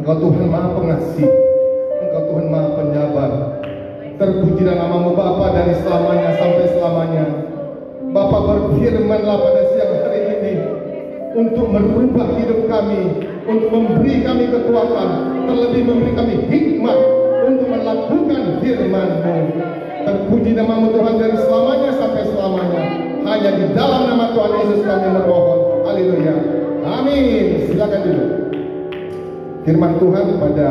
Engkau Tuhan Maha Pengasih, Engkau Tuhan Maha Penyabar. Terpujilah nama-Mu Bapa dari selamanya sampai selamanya. Bapa, berfirman-Lah pada siang hari ini untuk merubah hidup kami, untuk memberi kami kekuatan, terlebih memberi kami hikmat untuk melakukan firman-Mu. Terpuji nama-Mu Tuhan dari selamanya sampai selamanya. Hanya di dalam nama Tuhan Yesus kami bermohon. Haleluya. Amin. Silakan duduk. Firman Tuhan pada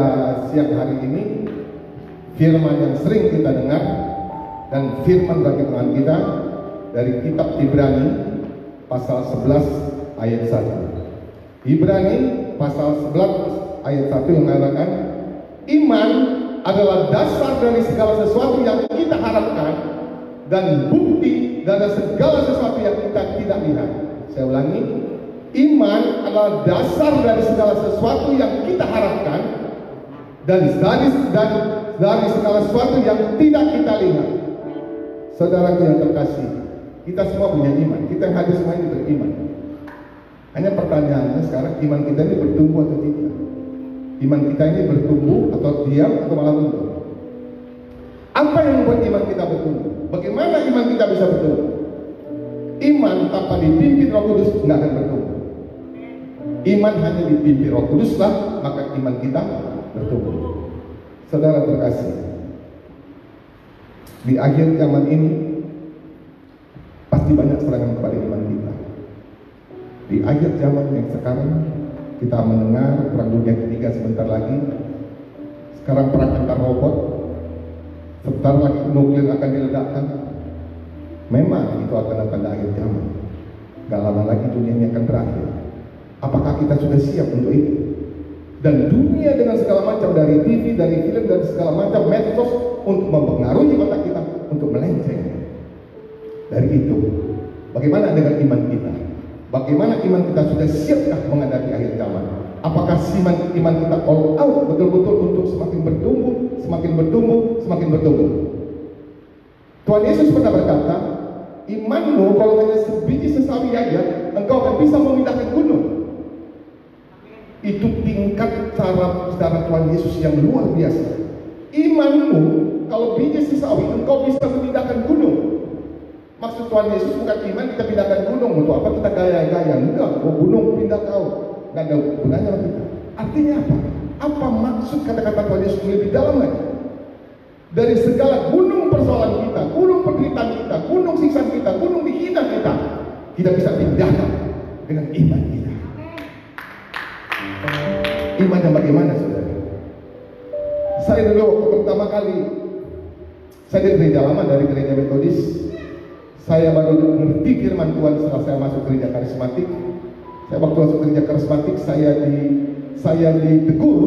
siang hari ini, firman yang sering kita dengar dan firman bagi Tuhan kita dari kitab Ibrani pasal 11 ayat 1. Ibrani pasal 11 ayat 1 yang mengatakan, iman adalah dasar dari segala sesuatu yang kita harapkan dan bukti dari segala sesuatu yang kita tidak lihat. Saya ulangi, iman adalah dasar dari segala sesuatu yang kita harapkan dan dari segala sesuatu yang tidak kita lihat. Saudaraku yang terkasih, kita semua punya iman. Kita yang hadir semua ini beriman. Hanya pertanyaannya sekarang, iman kita ini bertumbuh atau tidak? Iman kita ini bertumbuh atau diam atau malah mundur? Apa yang membuat iman kita bertumbuh? Bagaimana iman kita bisa bertumbuh? Iman tanpa dipimpin Roh Kudus nggak akan bertumbuh. Iman hanya dipimpin Roh Kudus lah, maka iman kita bertumbuh. Saudara terkasih, di akhir zaman ini pasti banyak serangan kepada iman kita. Di akhir zaman yang sekarang, kita mendengar perang dunia ketiga sebentar lagi. Sekarang perang antar robot, sebentar lagi nuklir akan diledakkan. Memang itu akan tanda akhir zaman. Gak lama lagi dunia ini akan berakhir. Apakah kita sudah siap untuk itu? Dan dunia dengan segala macam, dari TV, dari film, dan segala macam medsos untuk mempengaruhi otak kita untuk melenceng. Dari itu, bagaimana dengan iman kita? Bagaimana iman kita sudah siapkah menghadapi akhir zaman? Apakah iman kita all out betul-betul untuk semakin bertumbuh, semakin bertumbuh, semakin bertumbuh? Tuhan Yesus pernah berkata, imanmu kalau hanya sebiji sesawi aja, engkau akan bisa memindahkan gunung. Itu tingkat cara Tuhan Yesus yang luar biasa. Imanmu kalau biji sesawi, engkau bisa memindahkan gunung. Maksud Tuhan Yesus bukan iman kita pindahkan gunung. Untuk apa kita gaya-gaya? Enggak, gunung pindah kau. Enggak ada gunanya bagi kita. Artinya apa? Apa maksud kata-kata Tuhan Yesus lebih dalam lagi? Dari segala gunung persoalan kita, gunung penderitaan kita, gunung siksaan kita, gunung dihina kita, kita bisa pindahkan dengan iman kita. Iman yang bagaimana, saudara? Saya dulu waktu pertama kali saya di gereja lama, dari gereja Metodis. Saya baru mengerti firman Tuhan setelah saya masuk gereja karismatik. Saya waktu masuk gereja karismatik, saya ditegur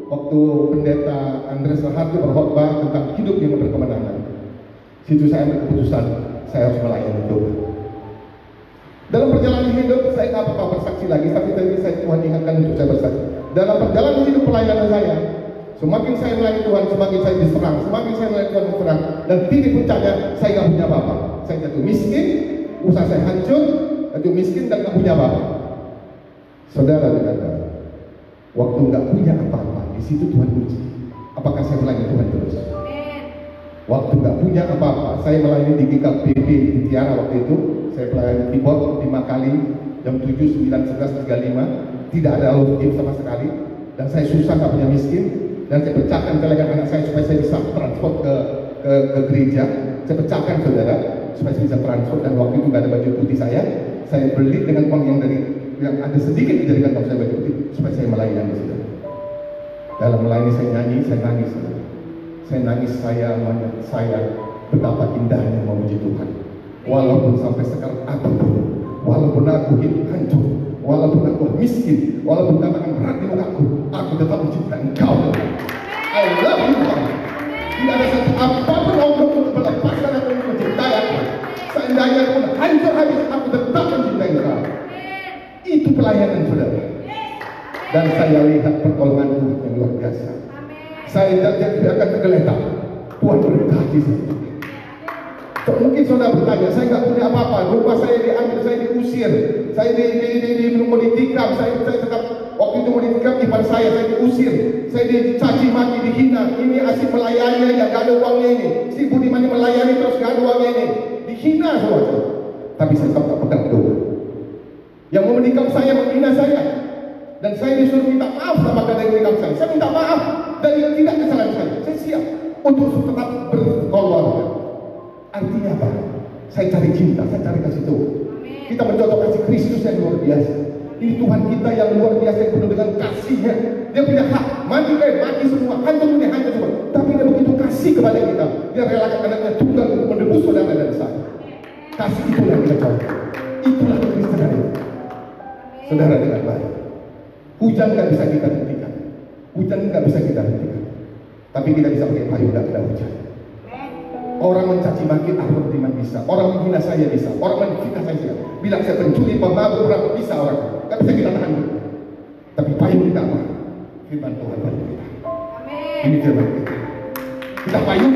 waktu pendeta Andres Raharjo berkhotbah tentang hidup yang berkemenangan. Situ saya ambil keputusan, saya harus melayani Tuhan. Dalam perjalanan hidup saya nggak apa-apa bersaksi lagi, tapi tadi saya Tuhan ingatkan untuk saya bersaksi. Dalam perjalanan hidup pelayanan saya, semakin saya melayani Tuhan, semakin saya diserang, semakin saya melayani Tuhan diserang, dan titik puncaknya saya nggak punya apa-apa. Saya jatuh miskin, usaha saya hancur, jatuh miskin dan nggak punya apa-apa. Saudara berkata, waktu nggak punya apa-apa, di situ Tuhan uji. Apakah saya melayani Tuhan terus? Waktu nggak punya apa-apa, saya melayani di GKPB di Tiara waktu itu. Saya melayani keyboard 5 kali, jam 7, 9, 11, 35. Tidak ada low gift sama sekali. Dan saya susah, nggak punya miskin. Dan saya pecahkan celengan anak saya supaya saya bisa transport ke gereja. Saya pecahkan, saudara, supaya saya bisa transport. Dan waktu itu nggak ada baju putih saya beli dengan uang yang ada sedikit dari kantong saya baju putih supaya saya melayani, saudara. Dalam melayani saya nyanyi, saya nangis, saudara. Saya nangis, saya betapa indahnya memuji Tuhan. Walaupun sampai sekarang aku pun, walaupun aku hidup hancur, walaupun aku miskin, walaupun tantangan berat di mukaku, aku tetap mencintai Engkau. I love you, Tuhan. Tidak ada satu apapun untuk melepaskan aku untuk mencintai aku. Seandainya aku hancur habis, aku tetap mencintai Engkau. Itu pelayanan, saudara. Dan saya lihat pertolongan Tuhan yang luar biasa. Saya tidak akan tergeletak. Tuhan berkati saya. Mungkin saudara bertanya, saya nggak punya apa-apa, rumah saya diambil, saya diusir, saya mau ditikam, saya tetap waktu itu itu mau ditikam iman saya diusir, saya dicaci maki, dihina. Ini asik melayani aja, gak ada uangnya ini. Si Budiman ini melayani terus gak ada uangnya ini. Dihina semua. Tapi saya tetap pegang doa. Yang mau menikam saya, menghina saya. Dan saya disuruh minta maaf sama kadang menikam saya. Saya minta maaf dari tidak kesalahan saya. Saya siap untuk tetap berkeluarga. Artinya apa? Saya cari cinta, saya cari kasih Tuhan. Kita mencontoh kasih Kristus yang luar biasa. Ini Tuhan kita yang luar biasa, yang penuh dengan kasihnya. Dia punya hak, mati semua, hancur semua. Tapi dia begitu kasih kepada kita. Dia relakan anaknya tunggal untuk menebus saudara dan saya. Kasih itulah yang kita contoh. Itulah kekristenan itu. Saudara dengan baik. Hujan nggak bisa kita hentikan. Hujan nggak bisa kita hentikan. Tapi kita bisa pakai payung, nggak ada hujan. Orang mencaci maki, Ahmad Budiman bisa. Orang menghina saya bisa. Orang menfitnah saya bisa. Bilang saya pencuri, pemabuk, orang bisa orang. Nggak bisa kita tahan. Tapi payung kita apa? Firman Tuhan bagi kita. Ini firman kita. Kita payung.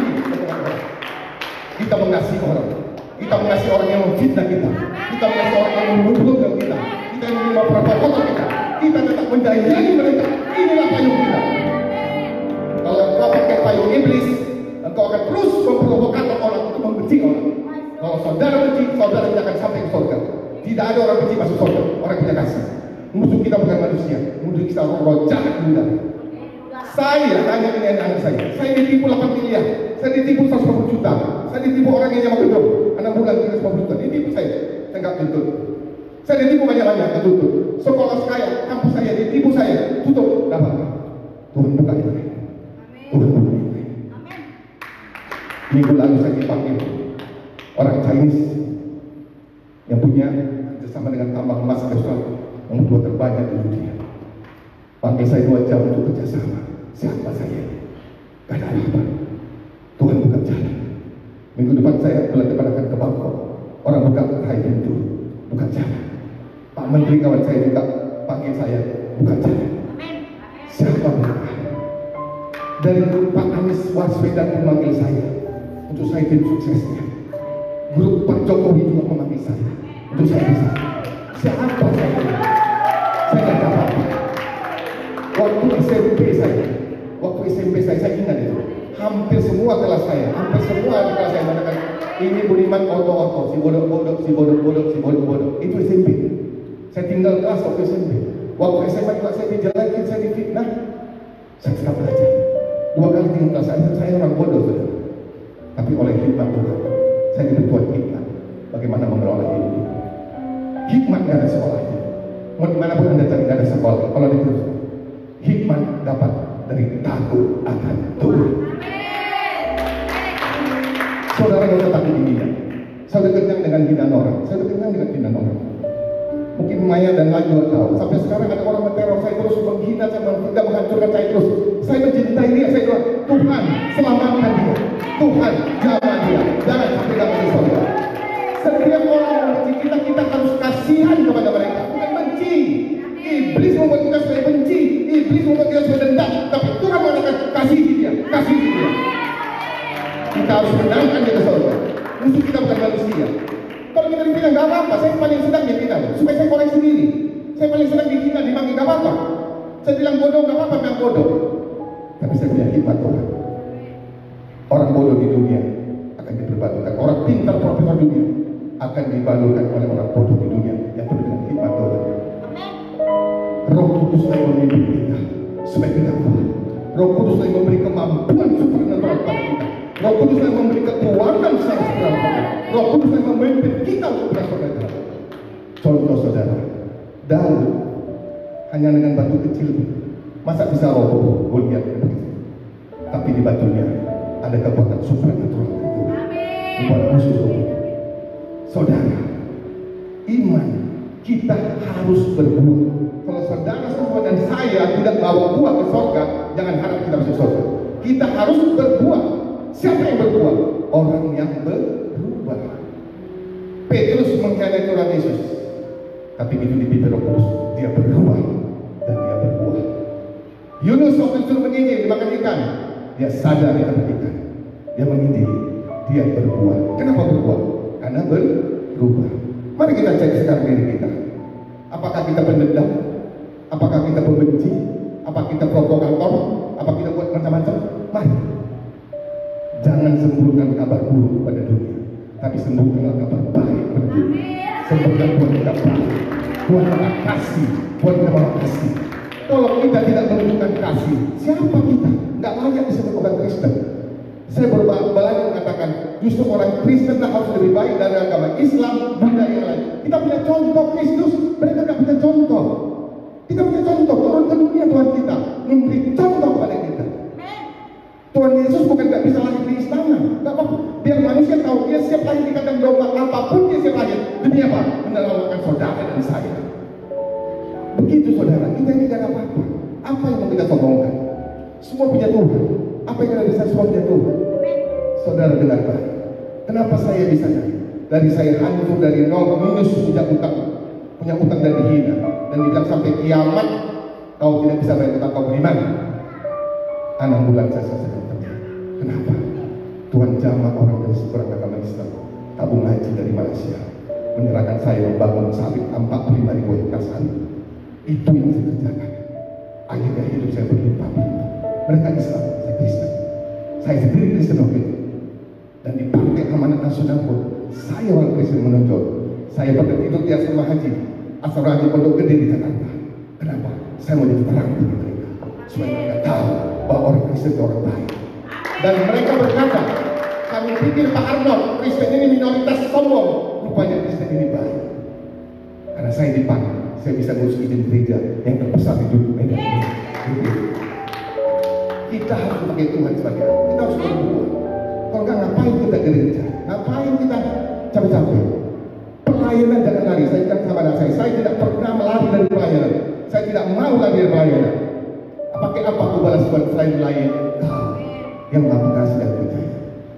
Kita mengasihi orang. Kita mengasihi orang yang memfitnah kita. Kita mengasihi orang yang membunuh kita. Kita yang menerima perbuatan kita. Kita tetap menyayangi mereka. Inilah payung kita. Kalau kau pakai payung iblis, engkau akan terus memprovokasi orang untuk membenci orang. Kalau saudara benci, saudara tidak akan sampai ke surga. Tidak ada orang benci masuk surga. Orang punya kasih. Musuh kita bukan manusia. Musuh kita roh jahat bunda. Saya tanya dengan anak saya. Saya ditipu 8 miliar. Saya ditipu 150 juta. Saya ditipu orang yang nyawa gedung. 6 bulan 350 juta. Ditipu saya. Saya nggak tuntut. Saya ditipu banyak-banyak. Nggak tuntut. Sekolah saya, kampus saya, ditipu saya. Tutup. Dapat. Tuhan buka itu. Tuhan buka itu. Minggu lalu saya dipanggil orang Chinese yang punya bersama dengan tambang emas Australia yang kedua terbanyak di dunia. Panggil saya 2 jam untuk kerjasama. Siapa saya? Gak ada apa. Tuhan buka jalan. Minggu depan saya bulan depan akan ke Bangkok. Orang buka hai pintu, buka jalan. Pak Menteri kawan saya juga panggil saya, buka jalan. Siapa mereka? Dari Pak Anies Baswedan memanggil saya untuk saya tim suksesnya. Grup Pak Jokowi juga memanggil saya untuk saya bisa. Siapa saya? Saya tidak dapat. Waktu SMP saya ingat itu. Hampir semua kelas saya, mengatakan ini Budiman oto-oto, si bodoh. Itu SMP. Saya tinggal kelas waktu SMP. Waktu SMA juga saya dijelekin, saya difitnah. Saya tetap belajar. 2 kali tinggal kelas saya orang bodoh saudara. Tapi oleh hikmat Tuhan, saya diberi Tuhan hikmat bagaimana mengelola hidup. Hikmat gak ada sekolahnya. Mau dimanapun Anda cari gak ada sekolah. Kalau diterus, hikmat dapat dari takut akan Tuhan. Saudara yang takut dihina. Saya udah kenyang dengan hinaan orang. Mungkin Maya dan lain juga tahu. Sampai sekarang ada orang meneror saya terus, menghina saya, tidak menghancurkan saya terus. Saya mencintai dia. Saya bilang, Tuhan selamatkan dia. Tuhan jaga dia. Jangan sampai dapat surga. Setiap orang yang benci kita, kita harus kasihan kepada mereka. Bukan benci. Iblis membuat kita supaya benci. Iblis membuat kita supaya dendam. Tapi Tuhan mengatakan kasihi dia. Kita harus menangkan dia ke surga. Musuh kita bukan manusia. Kalau kita dibilang gak apa-apa, saya paling senang dia bilang supaya saya koreksi sendiri. Saya paling senang dihina, dipanggil gak apa-apa. Saya bilang bodoh gak apa-apa, memang bodoh. Tapi saya punya hikmat Tuhan. Orang bodoh di dunia akan diperbalukan. Orang pintar profesor dunia akan dibalukan oleh orang bodoh di dunia yang penuh dengan hikmat Tuhan. Roh Kudus yang memimpin kita supaya kita kuat. Roh Kudus yang memberi kemampuan supernatural kepada kita. Roh Kudus yang memberi kekuatan secara supernatural. Roh Kudus yang memimpin kita untuk berasal. Contoh saudara, Daud hanya dengan batu kecil, masa bisa roboh Goliat? Tapi di batunya ada kekuatan supernatural itu membuat musuh roboh. Saudara, iman kita harus berbuah. Kalau saudara semua dan saya tidak bawa buah ke surga, jangan harap kita masuk surga. Kita harus berbuah. Siapa yang berbuah? Orang yang berubah. Petrus mengkhianati Tuhan Yesus, tapi itu dipimpin Roh Kudus, dia berubah dan dia berbuah. Yunus waktu disuruh menginjil dimakan ikan, dia sadar dia ikan, dia menginjil, dia berbuah. Kenapa berbuah? Karena berubah. Mari kita cek sekarang diri kita. Apakah kita pendendam? Apakah kita pembenci? Apa kita provokator? Apa kita buat macam-macam? Mari, jangan semburkan kabar buruk pada dunia, tapi semburkanlah kabar baik pada dunia. Semburkan buat kita baik, buat kita kasih, buat kita mau kasih. Kalau kita tidak menunjukkan kasih, siapa kita? Nggak layak disebut orang Kristen. Saya berbalanya mengatakan, justru orang Kristen harus lebih baik dari agama Islam, Buddha yang lain. Kita punya contoh Kristus, mereka nggak punya contoh. Kita punya contoh, turun ke dunia Tuhan kita, memberi contoh kepada kita. Tuhan Yesus bukan nggak bisa lahir di istana, nggak apa-apa. Biar manusia tahu dia siap lahir di kandang domba, apapun dia siap lahir. Demi apa? Menyelamatkan saudara dan saya. Begitu saudara, kita ini tidak apa-apa. Apa yang mau kita sombongkan? Semua punya Tuhan. Apa yang ada di sana semua punya Tuhan. Saudara dengar baik. Kenapa saya bisa jadi? Dari saya hancur dari nol minus punya utang, punya utang dan dihina, dan dibilang sampai kiamat kau tidak bisa bayar utang kau beriman. 6 bulan saya selesai. Kenapa? Tuhan jamah orang dari seberang agama Islam, tabung haji dari Malaysia, menyerahkan saya membangun sawit 45.000 hektar sawit. Itu yang saya kerjakan. Akhirnya hidup saya berlimpah-limpah. Mereka Islam, saya Kristen. Saya sendiri Kristen waktu itu. Dan di Partai Amanat Nasional pun, saya orang Kristen menonjol. Saya pada tidur di asrama haji, asrama haji Pondok Gede di Jakarta. Kenapa? Saya mau jadi terang bagi mereka, supaya mereka tahu bahwa orang Kristen itu orang baik. Dan mereka berkata, kami pikir Pak Arnold, Kristen ini minoritas sombong. Rupanya Kristen ini baik. Karena saya dipanggil, saya bisa ngurus izin gereja yang terbesar di dunia. Kita harus pakai Tuhan sebagai Allah. Kita harus berbuat. Kalau enggak, ngapain kita gereja? Ngapain kita capek-capek? Pelayanan jangan lari. Saya bilang sama anak saya tidak pernah melari dari pelayanan. Saya tidak mau lari dari pelayanan. Pakai apa aku balas buat selain lain? Kau yang mengasihi dan percaya.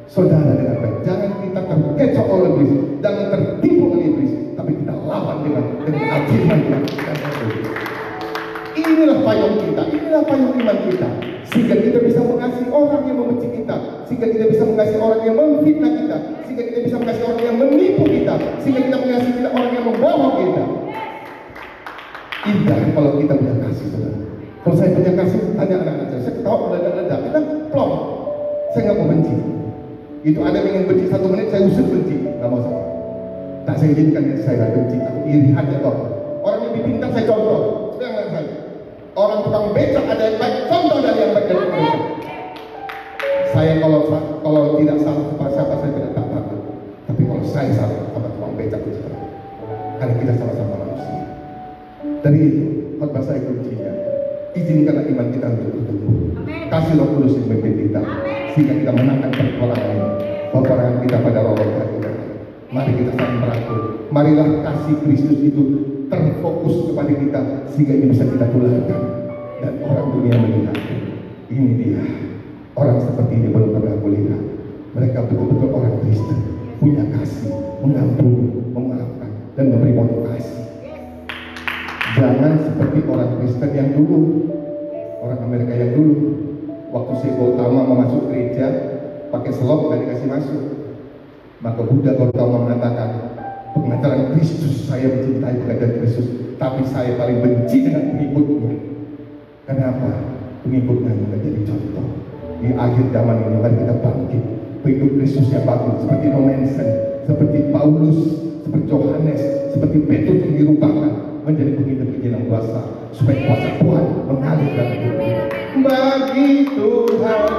Saudara dengan baik, jangan kita terkecoh oleh iblis, jangan tertipu oleh iblis, tapi kita lawan dengan firman Tuhan. Inilah payung kita, inilah payung iman kita, sehingga kita bisa mengasihi orang yang membenci kita, sehingga kita bisa mengasihi orang yang memfitnah kita, sehingga kita bisa mengasihi orang yang menipu kita, sehingga kita mengasihi orang yang membohong kita. Indah kalau kita punya kasih, saudara. Kalau saya punya kasih, tanya anak-anak saya ketawa meledak-ledak, kita plong. Saya nggak mau benci. Itu ada yang ingin benci 1 menit, saya usir benci, nggak mau sama. Tak saya izinkan saya nggak benci, aku iri hati toh. Orang yang lebih pintar saya contoh, jangan saya. Orang tukang becak ada yang baik, contoh dari yang baik dari mereka. Saya kalau tidak salah kepada siapa saya tidak takut. Tapi kalau saya salah sama tukang becak itu salah. Karena kita sama-sama manusia. Dari itu, khotbah saya kuncinya. Izinkanlah iman kita untuk bertumbuh. Kasih Roh Kudus yang memimpin kita, sehingga kita menangkan peperangan kita pada roh kita. Mari kita saling merangkul. Marilah kasih Kristus itu terfokus kepada kita, sehingga ini bisa kita tularkan dan orang dunia melihat. Ini dia orang seperti ini belum pernah kulihat. Mereka betul-betul orang Kristen, punya kasih, mengampuni, memaafkan, dan memberi motivasi. Jangan seperti orang Kristen yang dulu, orang Amerika yang dulu. Waktu si Gautama mau masuk gereja, pakai selop gak dikasih masuk. Maka Buddha Gautama mengatakan, pengajaran Kristus, saya mencintai pengajaran Kristus, tapi saya paling benci dengan pengikutnya. Kenapa? Pengikutnya tidak jadi contoh. Di akhir zaman ini mari kita bangkit, pengikut Kristus yang bagus, seperti Romansen, seperti Paulus, seperti Yohanes, seperti Petrus yang dirubahkan menjadi pengikut yang kuasa, supaya kuasa Tuhan mengalir dalam hidup. Bagi Tuhan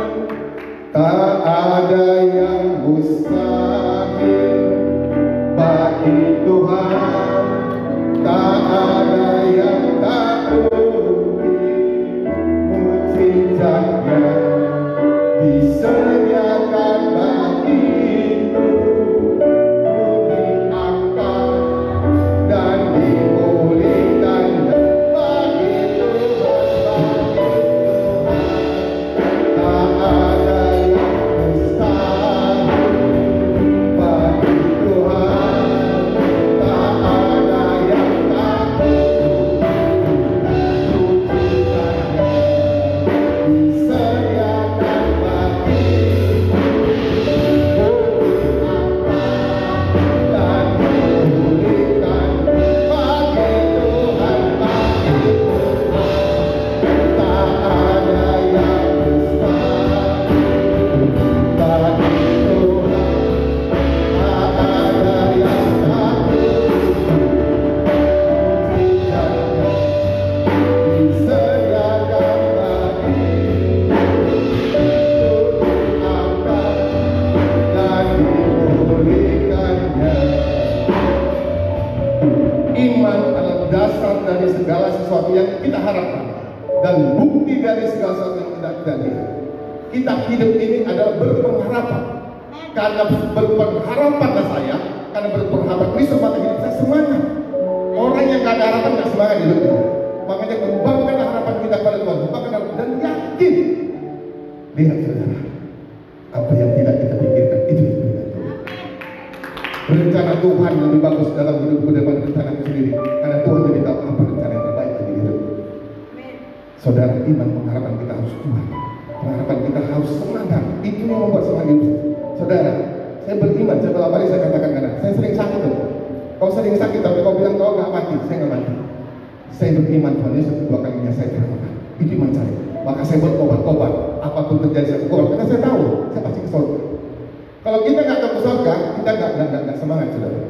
tak ada yang mustahil. Bagi Tuhan tak ada yang tak mungkin. Mukjizatnya disediakan bagiku, diangkat dan dipulihkan. Bagi Tuhan tak ada yang mustahil. Iman adalah dasar dari segala sesuatu yang kita harapkan dan bukti dari segala sesuatu yang tidak kita lihat. Kita hidup ini adalah berpengharapan. Karena berpengharapanlah saya, karena berpengharapan ini semata hidup saya semangat. Orang yang gak ada harapan gak semangat hidupnya. Makanya kembangkanlah harapan kita pada Tuhan, kembangkan dan yakin. Lihat saudara, apa yang tidak kita pikirkan itu yang kita tahu. Rencana Tuhan lebih bagus dalam hidupku daripada rencanaku sendiri, karena Tuhan lebih tahu apa rencana yang terbaik bagi hidup. Saudara, iman pengharapan kita harus kuat, pengharapan kita harus semangat. Itu yang membuat semangat hidup. Saudara, saya beriman, saya berapa kali saya katakan kadang, saya sering sakit tuh. Kau sering sakit tapi kau bilang kau gak mati, saya gak mati. Saya beriman Tuhan Yesus kedua kalinya saya terangkan. Itu iman saya. Maka saya bertobat-tobat. Apapun terjadi saya bertobat. Karena saya tahu saya pasti ke surga. Kalau kita nggak ke surga, kita nggak semangat saudara.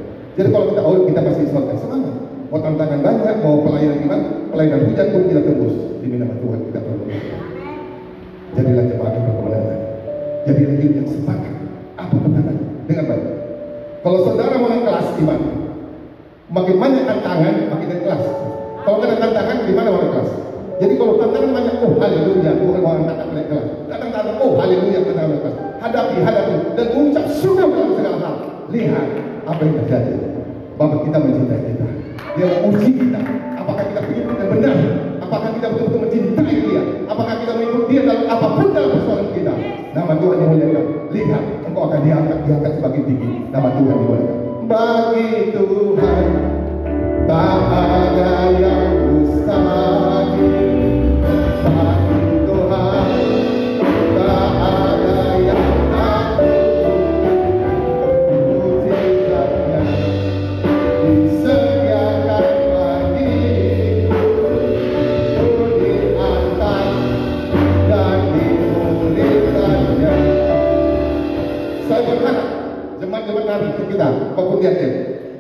Jadi kalau kita kita pasti ke surga, semangat. Mau tantangan banyak, mau pelayanan gimana, pelayanan hujan pun kita tembus. Demi nama Tuhan kita berdoa. Jadilah jemaat yang berkemenangan. Jadilah hidup yang sepakat. Apa benar dengan baik. Kalau saudara mau kelas iman, makin banyak tantangan, makin kelas. Kalau ada tantangan, di mana orang kelas? Jadi kalau tantangan banyak, oh haleluya, Tuhan mau angkat naik kelas. Tantangan, oh haleluya, tantangan naik kelas. Hadapi, dan mengucap syukur dalam segala hal. Lihat apa yang terjadi. Bapa kita mencintai kita. Dia menguji kita. Apakah kita benar? Apakah kita betul-betul mencintai Dia? Apakah kita mengikut Dia dalam apapun dalam persoalan kita? Nama Tuhan dimuliakan. Lihat, engkau akan diangkat sebagai tinggi. Nama Tuhan dimuliakan. Bagi Tuhan tak ada yang mustahil. Bagi Tuhan tak ada yang takut. Mujizatnya disediakan bagi diangkat dan dimulihkannya. Saya berharap jemaat-jemaat Nabi kita, maupun yakin,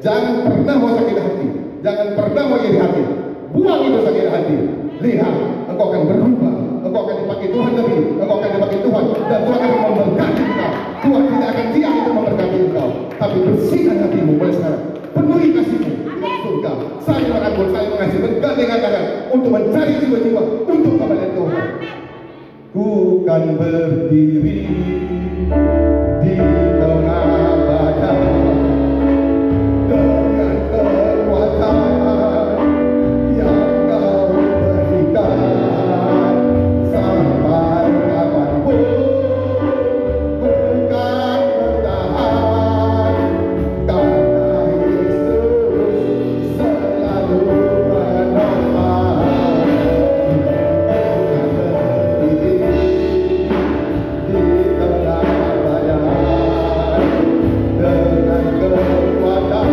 jangan pernah mau sakit hati. Jangan pernah mau iri hati. Buang itu sakit hati. Lihat, engkau akan berubah. Engkau akan dipakai Tuhan lebih. Engkau akan dipakai Tuhan. Dan Tuhan akan memberkati engkau. Tuhan tidak akan diam untuk memberkati engkau. Tapi bersihkan hatimu mulai sekarang. Penuhi kasihmu dengan surga. Saya merangkul, saya mengasihi bergandengan tangan untuk mencari jiwa-jiwa untuk kemuliaan Tuhan. Ku kan berdiri di tengah badai dengan kekuatan yang Kau berikan sampai kapanpun. Bukan bertahan karena Yesus selalu menopang. Berdiri di tengah badai dengan kekuatan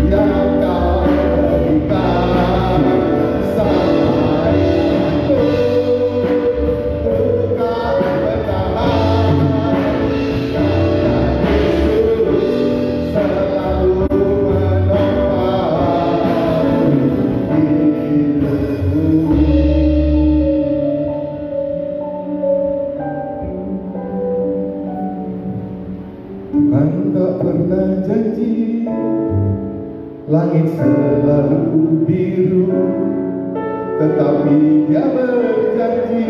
yang Kau berikan sampai bukan bertahan karena Yesus selalu menopang hidupku. Tuhan tak pernah janji langit selalu biru, tetapi Dia berjanji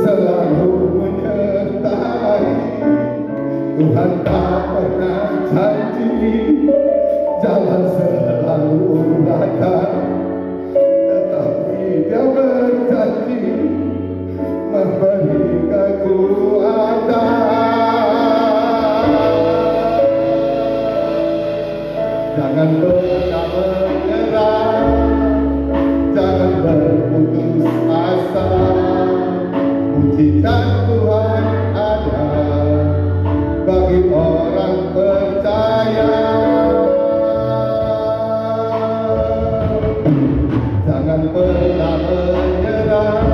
selalu menyertai. Tuhan tak pernah janji jalan selalu rata, tetapi Dia berjanji memberi kekuatan. Jangan pernah menyerah, jangan berputus asa. Mujizat Tuhan ada bagi orang percaya. Jangan pernah menyerah,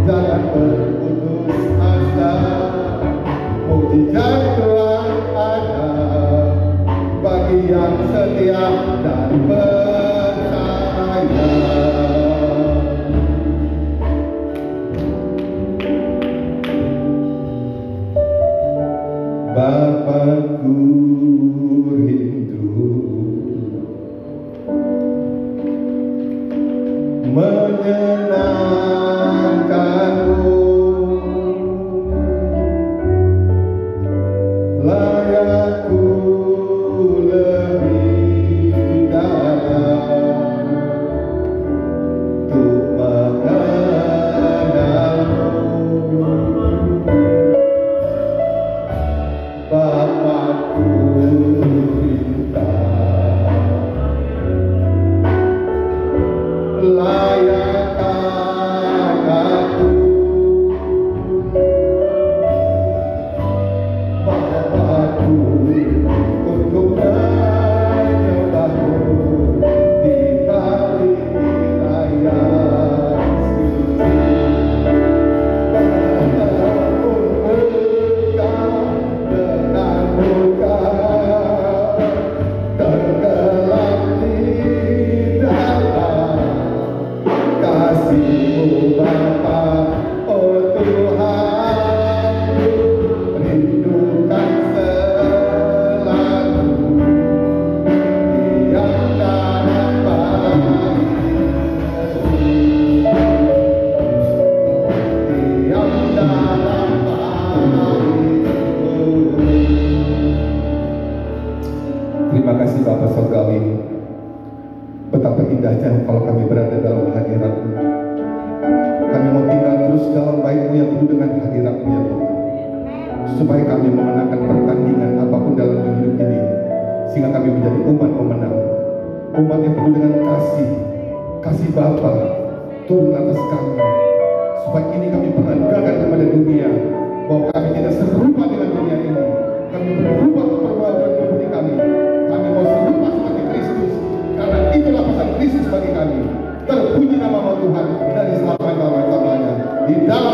jangan berputus asa. Mujizat Tuhan ada bagi yang setia dan percaya. Bapakku rindu Terima kasih Bapa Surgawi. Betapa indahnya kalau kami berada dalam hadirat-Mu. Kami mau tinggal terus dalam baik-Mu yang penuh dengan hadirat-Mu ya Tuhan. Supaya kami memenangkan pertandingan apapun dalam hidup ini. Sehingga kami menjadi umat pemenang. Umat yang penuh dengan kasih Bapa turun atas kami. Supaya ini kami peragakan kepada dunia bahwa kami tidak serupa dengan dunia ini. Kami berubah perbuatan budi kami. Kami mau serupa seperti Kristus, karena itulah pesan Kristus bagi kami. Terpuji nama Tuhan dari selama-lamanya. Di dalam